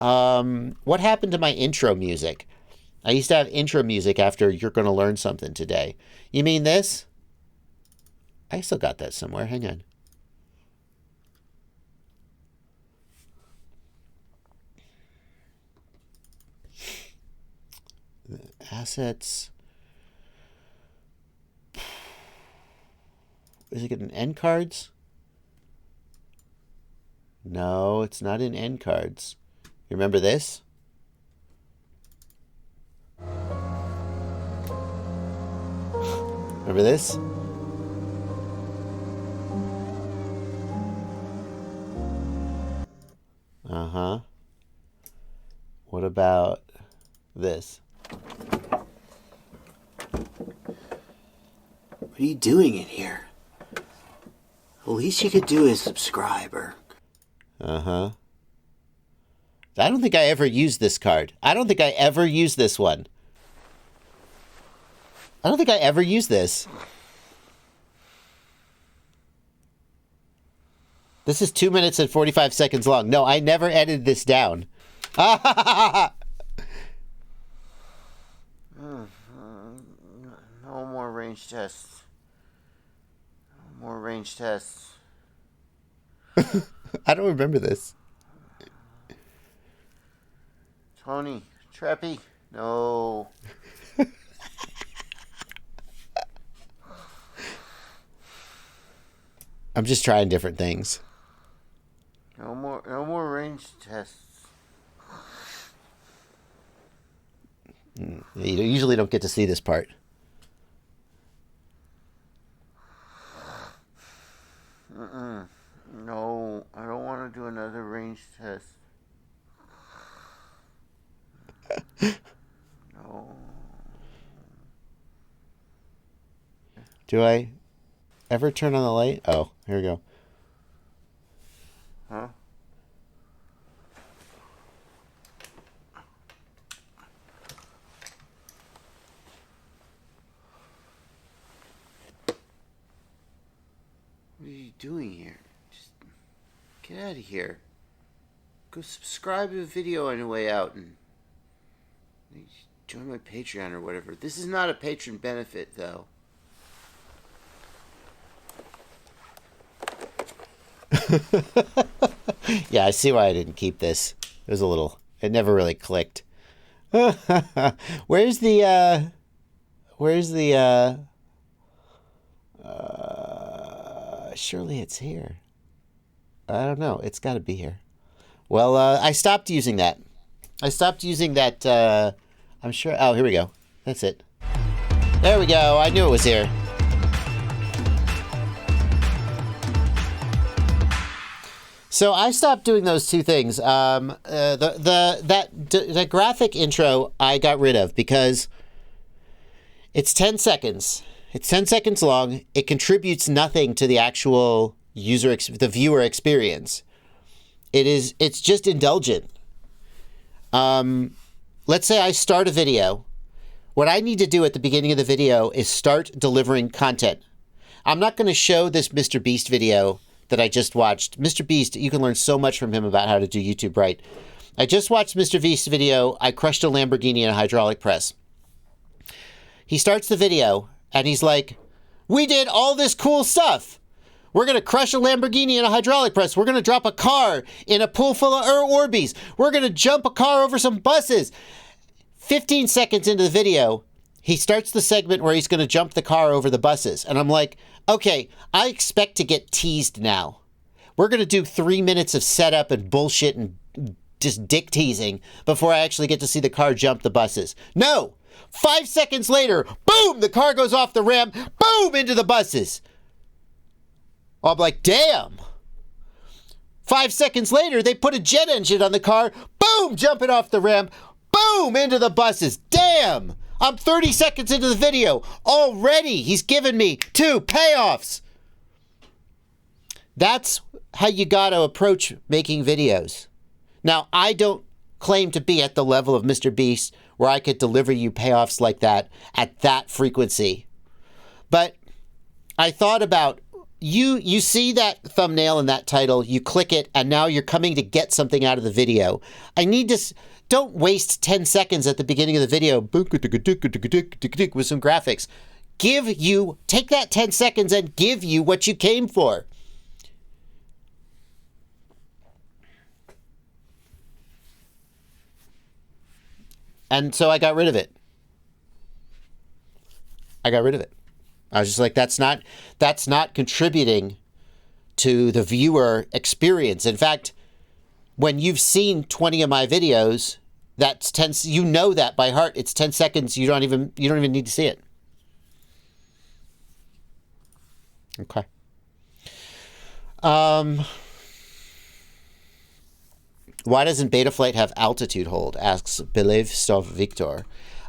What happened to my intro music? I used to have intro music after You're Gonna Learn Something Today. You mean this? I still got that somewhere. Hang on. Assets. Is it getting end cards? No, it's not in end cards. You remember this? Remember this? Uh-huh. What about this? What are you doing in here? The least you could do is subscribe or... Uh-huh. I don't think I ever used this card. I don't think I ever used this one. I don't think I ever used this. This is 2 minutes and 45 seconds long. No, I never edited this down. No more range tests. No more range tests. I don't remember this. Tony, Treppy, no. I'm just trying different things. No more range tests. You usually don't get to see this part. No, I don't want to do another range test. No. Do I ever turn on the light? Oh, here we go. Huh? What are you doing here? Just get out of here. Go subscribe to the video on your way out and join my Patreon or whatever. This is not a patron benefit, though. Yeah, I see why I didn't keep this. It was a little... It never really clicked. Where's the... surely it's here. I don't know. It's got to be here. Well, I stopped using that. I stopped using that... I'm sure... Oh, here we go. That's it. There we go. I knew it was here. So I stopped doing those two things. The graphic intro I got rid of because it's 10 seconds. It's 10 seconds long. It contributes nothing to the actual the viewer experience. It's just indulgent. Let's say I start a video. What I need to do at the beginning of the video is start delivering content. I'm not going to show this Mr. Beast video that I just watched. Mr. Beast, you can learn so much from him about how to do YouTube right. I just watched Mr. Beast's video, I crushed a Lamborghini in a hydraulic press. He starts the video, and he's like, we did all this cool stuff. We're going to crush a Lamborghini in a hydraulic press. We're going to drop a car in a pool full of Orbeez. We're going to jump a car over some buses. 15 seconds into the video, he starts the segment where he's going to jump the car over the buses. And I'm like, okay, I expect to get teased now. We're going to do 3 minutes of setup and bullshit and just dick teasing before I actually get to see the car jump the buses. No! 5 seconds later, boom, the car goes off the ramp, boom, into the buses. I'm like, damn. 5 seconds later, they put a jet engine on the car, boom, jumping off the ramp, boom, into the buses. Damn! I'm 30 seconds into the video. Already, he's given me 2 payoffs. That's how you got to approach making videos. Now, I don't claim to be at the level of Mr. Beast where I could deliver you payoffs like that at that frequency. But I thought about you see that thumbnail and that title, you click it, and now you're coming to get something out of the video. I need to... Don't waste 10 seconds at the beginning of the video with some graphics. Take that 10 seconds and give you what you came for. And so I got rid of it. I was just like, that's not contributing to the viewer experience. In fact, when you've seen 20 of my videos, that's 10, you know that by heart. It's 10 seconds. You don't even need to see it. Okay. Why doesn't Betaflight have altitude hold? Asks Believe Stov Victor.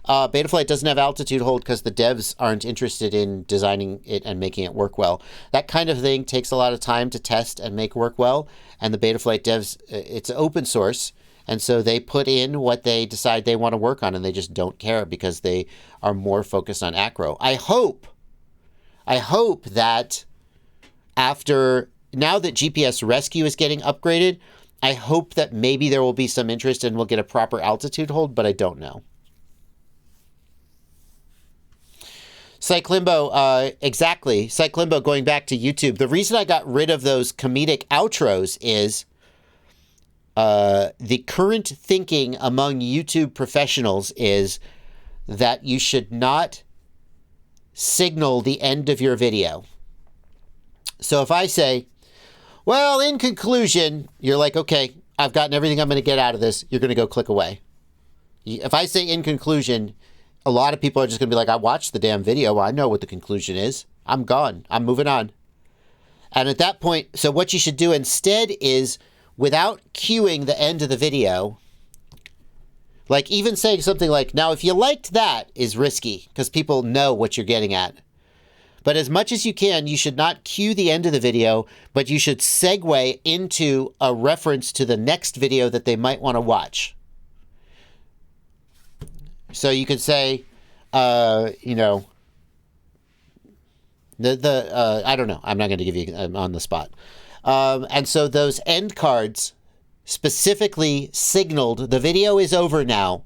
Betaflight doesn't have altitude hold because the devs aren't interested in designing it and making it work well. That kind of thing takes a lot of time to test and make work well. And the Betaflight devs, it's open source. And so they put in what they decide they want to work on, and they just don't care because they are more focused on acro. I hope that now that GPS Rescue is getting upgraded, I hope that maybe there will be some interest and we'll get a proper altitude hold, but I don't know. Cyclimbo, exactly. Cyclimbo, going back to YouTube. The reason I got rid of those comedic outros is the current thinking among YouTube professionals is that you should not signal the end of your video. So if I say, well, in conclusion, you're like, okay, I've gotten everything I'm going to get out of this. You're going to go click away. If I say in conclusion, a lot of people are just going to be like, I watched the damn video. I know what the conclusion is. I'm gone. I'm moving on. And at that point, so what you should do instead is, without cueing the end of the video, like even saying something like, now, if you liked that, is risky because people know what you're getting at. But as much as you can, you should not cue the end of the video, but you should segue into a reference to the next video that they might want to watch. So you could say, you know, I don't know. I'm not going to give you on the spot. And so those end cards specifically signaled the video is over now.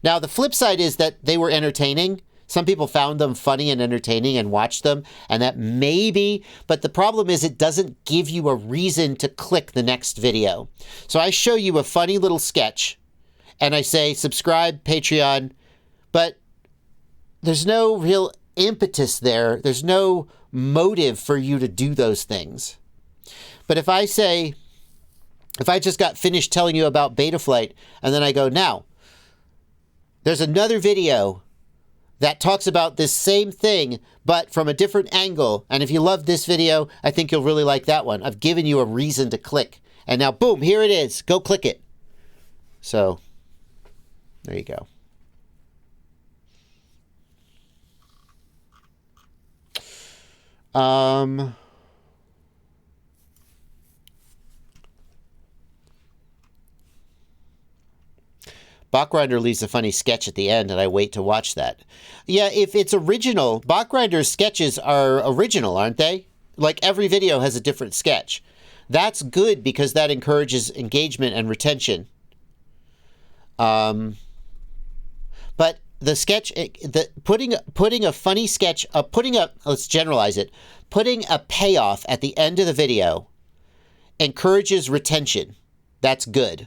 Now, the flip side is that they were entertaining. Some people found them funny and entertaining and watched them, and that maybe, but the problem is it doesn't give you a reason to click the next video. So I show you a funny little sketch, and I say, subscribe, Patreon, but there's no real impetus there. There's no motive for you to do those things. But if I say, if I just got finished telling you about Betaflight, and then I go, now, there's another video that talks about this same thing, but from a different angle. And if you love this video, I think you'll really like that one. I've given you a reason to click. And now, boom, here it is. Go click it. So, there you go. Bachgrinder leaves a funny sketch at the end, and I wait to watch that. Yeah, if it's original, Bachgrinder's sketches are original, aren't they? Like, every video has a different sketch. That's good because that encourages engagement and retention. But the sketch, putting a funny sketch, let's generalize it, putting a payoff at the end of the video encourages retention. That's good.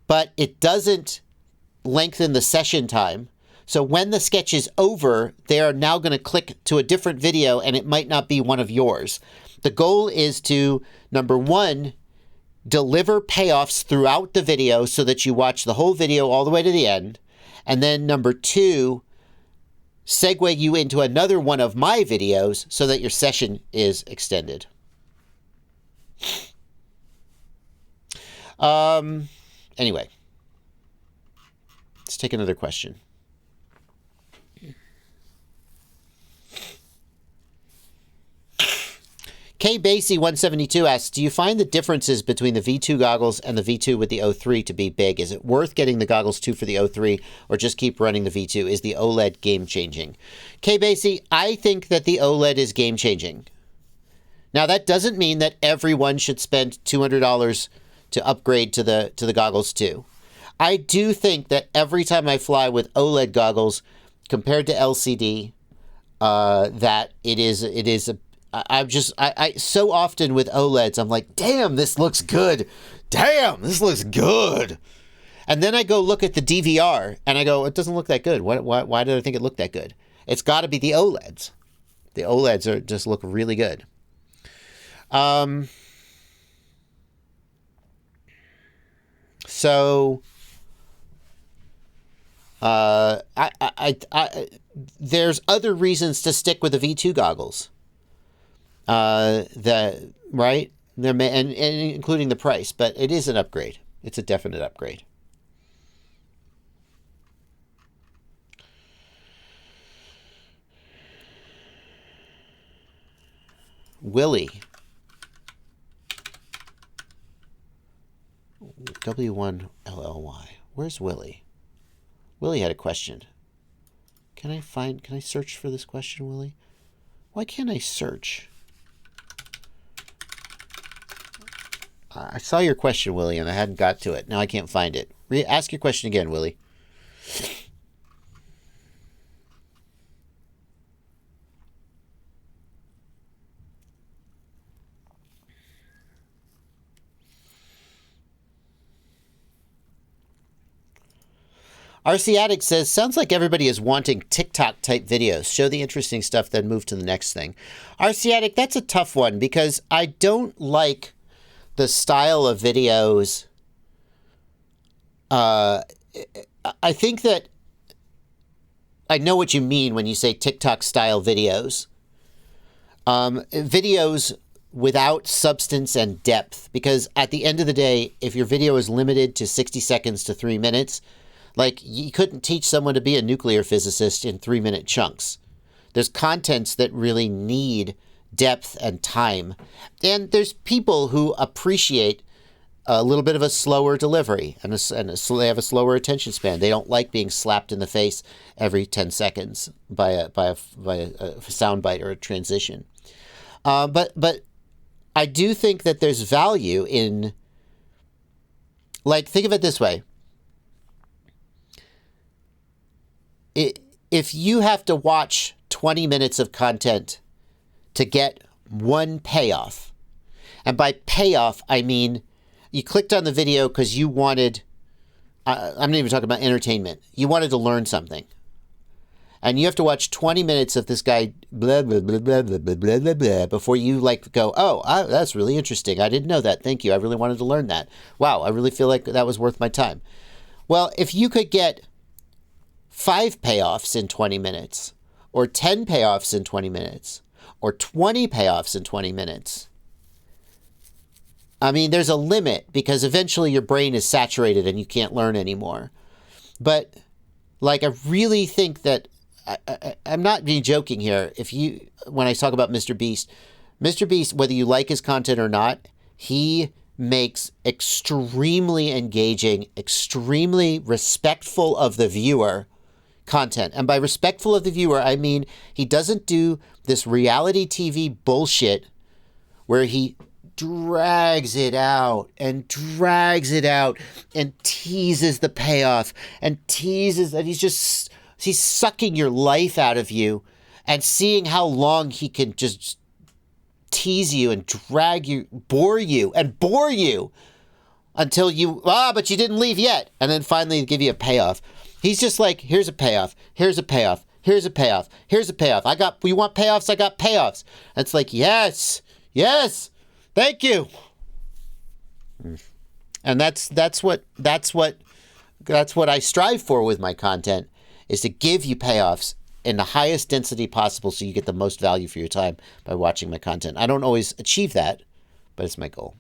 But it doesn't lengthen the session time. So when the sketch is over, they are now going to click to a different video, and it might not be one of yours. The goal is to, number one, deliver payoffs throughout the video so that you watch the whole video all the way to the end. And then number two, segue you into another one of my videos so that your session is extended. Anyway, let's take another question. K Basie 172 asks, do you find the differences between the V2 goggles and the V2 with the O3 to be big? Is it worth getting the goggles 2 for the O3 or just keep running the V2? Is the OLED game changing? K Basie, I think that the OLED is game changing. Now, that doesn't mean that everyone should spend $200 to upgrade to the goggles too. I do think that every time I fly with OLED goggles compared to LCD, that it is I so often with OLEDs, I'm like, damn, this looks good. Damn, this looks good. And then I go look at the DVR and I go, it doesn't look that good. Why did I think it looked that good? It's got to be the OLEDs. The OLEDs just look really good. So, there's other reasons to stick with the V2 goggles. Right? And including the price, but it is an upgrade. It's a definite upgrade. Willie. W1LLY. Where's Willie? Willie had a question. Can I search for this question, Willie? Why can't I search? I saw your question, Willie, and I hadn't got to it. Now I can't find it. Ask your question again, Willie. RC Addict says, sounds like everybody is wanting TikTok-type videos. Show the interesting stuff, then move to the next thing. RC Addict, that's a tough one because I don't like the style of videos. I think that I know what you mean when you say TikTok-style videos. Videos without substance and depth. Because at the end of the day, if your video is limited to 60 seconds to 3 minutes... Like, you couldn't teach someone to be a nuclear physicist in 3-minute chunks. There's contents that really need depth and time. And there's people who appreciate a little bit of a slower delivery, and they have a slower attention span. They don't like being slapped in the face every 10 seconds by a soundbite or a transition. But I do think that there's value in, like, think of it this way. If you have to watch 20 minutes of content to get one payoff, and by payoff, I mean you clicked on the video because you wanted, I'm not even talking about entertainment, you wanted to learn something. And you have to watch 20 minutes of this guy blah, blah, blah, blah, blah, blah, blah, blah, blah, before you like go, oh, that's really interesting. I didn't know that. Thank you. I really wanted to learn that. Wow, I really feel like that was worth my time. Well, if you could get 5 payoffs in 20 minutes, or 10 payoffs in 20 minutes, or 20 payoffs in 20 minutes. I mean, there's a limit because eventually your brain is saturated and you can't learn anymore. But, like, I really think that, I'm not being joking here. When I talk about Mr. Beast, whether you like his content or not, he makes extremely engaging, extremely respectful of the viewer content. And by respectful of the viewer, I mean he doesn't do this reality TV bullshit where he drags it out and teases the payoff and teases that he's sucking your life out of you and seeing how long he can just tease you and drag you, bore you until you, but you didn't leave yet. And then finally give you a payoff. He's just like, here's a payoff, here's a payoff, here's a payoff, here's a payoff. You want payoffs? I got payoffs. And it's like, yes, thank you. And that's what I strive for with my content, is to give you payoffs in the highest density possible so you get the most value for your time by watching my content. I don't always achieve that, but it's my goal.